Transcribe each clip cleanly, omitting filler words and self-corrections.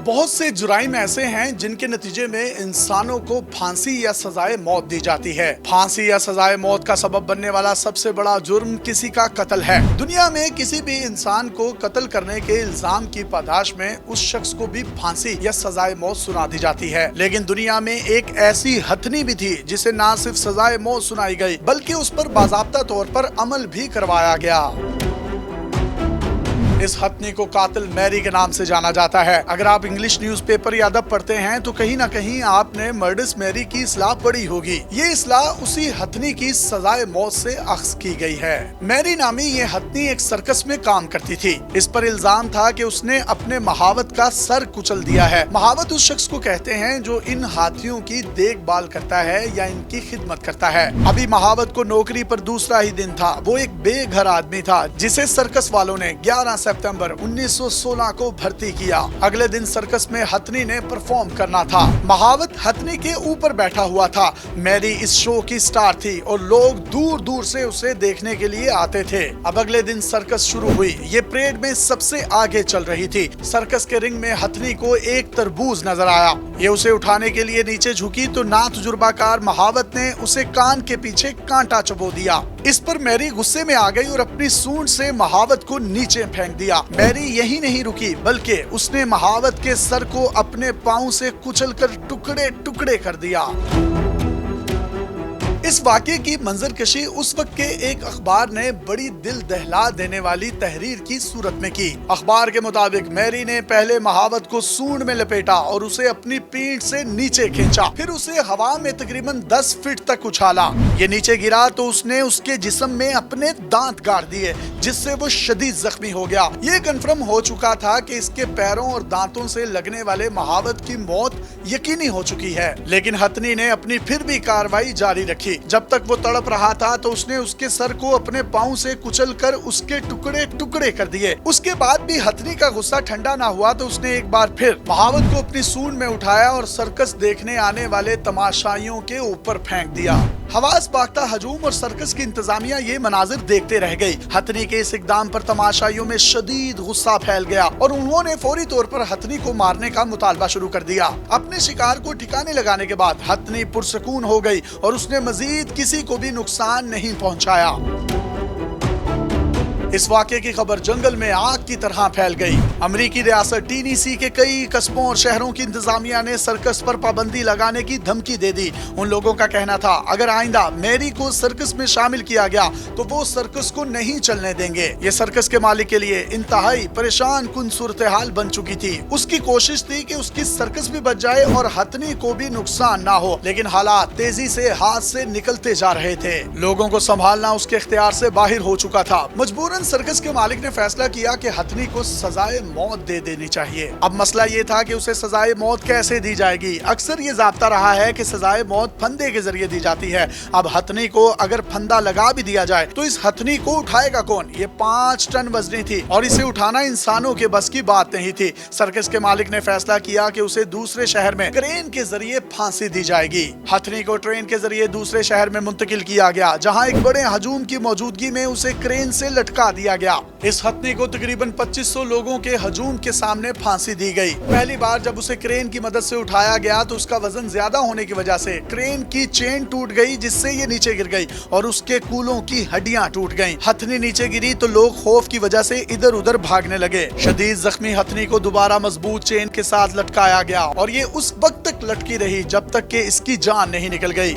بہت سے جرائم ایسے ہیں جن کے نتیجے میں انسانوں کو پھانسی یا سزائے موت دی جاتی ہے۔ پھانسی یا سزائے موت کا سبب بننے والا سب سے بڑا جرم کسی کا قتل ہے۔ دنیا میں کسی بھی انسان کو قتل کرنے کے الزام کی پاداش میں اس شخص کو بھی پھانسی یا سزائے موت سنا دی جاتی ہے، لیکن دنیا میں ایک ایسی ہتھنی بھی تھی جسے نہ صرف سزائے موت سنائی گئی بلکہ اس پر باضابطہ طور پر عمل بھی کروایا گیا۔ اس ہتھنی کو قاتل میری کے نام سے جانا جاتا ہے۔ اگر آپ انگلش نیوز پیپر یا ادب پڑھتے ہیں تو کہیں نہ کہیں آپ نے مرڈرس میری کی اصطلاح پڑھی ہوگی۔ یہ اصطلاح اسی ہتھنی کی سزائے موت سے اخذ کی گئی ہے۔ میری نامی یہ ہتھنی ایک سرکس میں کام کرتی تھی۔ اس پر الزام تھا کہ اس نے اپنے مہاوت کا سر کچل دیا ہے۔ مہاوت اس شخص کو کہتے ہیں جو ان ہاتھیوں کی دیکھ بھال کرتا ہے یا ان کی خدمت کرتا ہے۔ ابھی مہاوت کو نوکری پر دوسرا ہی دن تھا۔ وہ ایک بے گھر آدمی تھا جسے سرکس والوں نے 11 ستمبر 1916 کو بھرتی کیا۔ اگلے دن سرکس میں ہتھنی نے پرفارم کرنا تھا۔ مہاوت ہتھنی کے اوپر بیٹھا ہوا تھا۔ میری اس شو کی سٹار تھی اور لوگ دور دور سے اسے دیکھنے کے لیے آتے تھے۔ اب اگلے دن سرکس شروع ہوئی۔ یہ پریڈ میں سب سے آگے چل رہی تھی۔ سرکس کے رنگ میں ہتھنی کو ایک تربوز نظر آیا۔ یہ اسے اٹھانے کے لیے نیچے جھکی تو نا تجربہ کار مہاوت نے اسے کان کے پیچھے کانٹا چبو دیا۔ اس پر میری غصے میں آ گئی اور اپنی سونڈ سے مہاوت کو نیچے پھینک دیا۔ میری یہی نہیں رکی بلکہ اس نے مہاوت کے سر کو اپنے پاؤں سے کچل کر ٹکڑے ٹکڑے کر دیا۔ اس واقعے کی منظر کشی اس وقت کے ایک اخبار نے بڑی دل دہلا دینے والی تحریر کی صورت میں کی۔ اخبار کے مطابق میری نے پہلے مہاوت کو سونڈ میں لپیٹا اور اسے اپنی پیٹھ سے نیچے کھینچا، پھر اسے ہوا میں تقریباً 10 فٹ تک اچھالا۔ یہ نیچے گرا تو اس نے اس کے جسم میں اپنے دانت گاڑ دیے جس سے وہ شدید زخمی ہو گیا۔ یہ کنفرم ہو چکا تھا کہ اس کے پیروں اور دانتوں سے لگنے والے مہاوت کی موت یقینی ہو چکی ہے، لیکن ہتھنی نے اپنی پھر بھی کارروائی جاری رکھی۔ جب تک وہ تڑپ رہا تھا تو اس نے اس کے سر کو اپنے پاؤں سے کچل کر اس کے ٹکڑے ٹکڑے کر دیے۔ اس کے بعد بھی ہتھنی کا غصہ ٹھنڈا نہ ہوا تو اس نے ایک بار پھر مہاوت کو اپنی سونڈ میں اٹھایا اور سرکس دیکھنے آنے والے تماشائیوں کے اوپر پھینک دیا۔ حواس باختہ ہجوم اور سرکس کی انتظامیہ یہ مناظر دیکھتے رہ گئی۔ ہتھنی کے اس اقدام پر تماشائیوں میں شدید غصہ پھیل گیا اور انہوں نے فوری طور پر ہتھنی کو مارنے کا مطالبہ شروع کر دیا۔ اپنے شکار کو ٹھکانے لگانے کے بعد ہتھنی پرسکون ہو گئی اور اس نے مزید کسی کو بھی نقصان نہیں پہنچایا۔ اس واقعے کی خبر جنگل میں آگ کی طرح پھیل گئی۔ امریکی ریاست ٹینیسی کے کئی قصبوں اور شہروں کی انتظامیہ نے سرکس پر پابندی لگانے کی دھمکی دے دی۔ ان لوگوں کا کہنا تھا اگر آئندہ میری کو سرکس میں شامل کیا گیا تو وہ سرکس کو نہیں چلنے دیں گے۔ یہ سرکس کے مالک کے لیے انتہائی پریشان کن صورتحال بن چکی تھی۔ اس کی کوشش تھی کہ اس کی سرکس بھی بچ جائے اور ہتھنی کو بھی نقصان نہ ہو، لیکن حالات تیزی سے ہاتھ سے نکلتے جا رہے تھے۔ لوگوں کو سنبھالنا اس کے اختیار سے باہر ہو چکا تھا۔ مجبوراً سرکس کے مالک نے فیصلہ کیا کہ ہتھنی کو سزائے موت دے دینی چاہیے۔ اب مسئلہ یہ تھا کہ اسے سزائے موت کیسے دی جائے گی۔ اکثر یہ ضابطہ رہا ہے کہ سزائے موت پھندے کے ذریعے دی جاتی ہے۔ اب ہتھنی کو اگر پھندا لگا بھی دیا جائے تو اس ہتھنی کو اٹھائے گا کون؟ یہ 5 ٹن وزنی تھی اور اسے اٹھانا انسانوں کے بس کی بات نہیں تھی۔ سرکس کے مالک نے فیصلہ کیا کہ اسے دوسرے شہر میں کرین کے ذریعے پھانسی دی جائے گی۔ ہتھنی کو ٹرین کے ذریعے دوسرے شہر میں منتقل کیا گیا جہاں ایک بڑے ہجوم کی موجودگی میں اسے کرین سے لٹکا دیا گیا۔ اس ہتھنی کو تقریباً 2500 لوگوں کے ہجوم کے سامنے پھانسی دی گئی۔ پہلی بار جب اسے کرین کی مدد سے اٹھایا گیا تو اس کا وزن زیادہ ہونے کی وجہ سے کرین کی چین ٹوٹ گئی جس سے یہ نیچے گر گئی اور اس کے کولوں کی ہڈیاں ٹوٹ گئیں۔ ہتھنی نیچے گری تو لوگ خوف کی وجہ سے ادھر ادھر بھاگنے لگے۔ شدید زخمی ہتھنی کو دوبارہ مضبوط چین کے ساتھ لٹکایا گیا اور یہ اس وقت تک لٹکی رہی جب تک کہ اس کی جان نہیں نکل گئی۔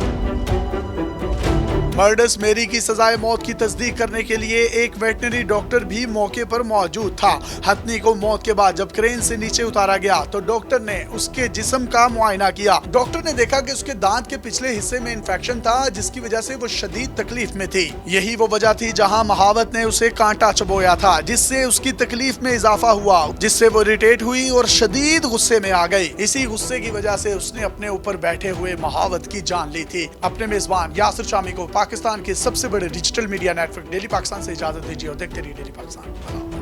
مرڈرس میری کی سزائے موت کی تصدیق کرنے کے لیے ایک ویٹنری ڈاکٹر بھی موقع پر موجود تھا۔ ہتھنی کو موت کے بعد جب کرین سے نیچے اتارا گیا تو ڈاکٹر نے اس کے جسم کا معائنہ کیا۔ ڈاکٹر نے دیکھا کہ اس کے دانت کے پچھلے حصے میں انفیکشن تھا جس کی وجہ سے وہ شدید تکلیف میں تھی۔ یہی وہ وجہ تھی جہاں مہاوت نے اسے کانٹا چبویا تھا جس سے اس کی تکلیف میں اضافہ ہوا، جس سے وہ اریٹیٹ ہوئی اور شدید غصے میں آ گئی۔ اسی غصے کی وجہ سے اس نے اپنے اوپر بیٹھے ہوئے مہاوت کی جان لی تھی۔ اپنے میزبان یاسر شامی کو پاکستان کے سب سے بڑے digital media network daily Pakistan سے اجازت دیجیے اور دیکھتے رہیے ڈیلی پاکستان۔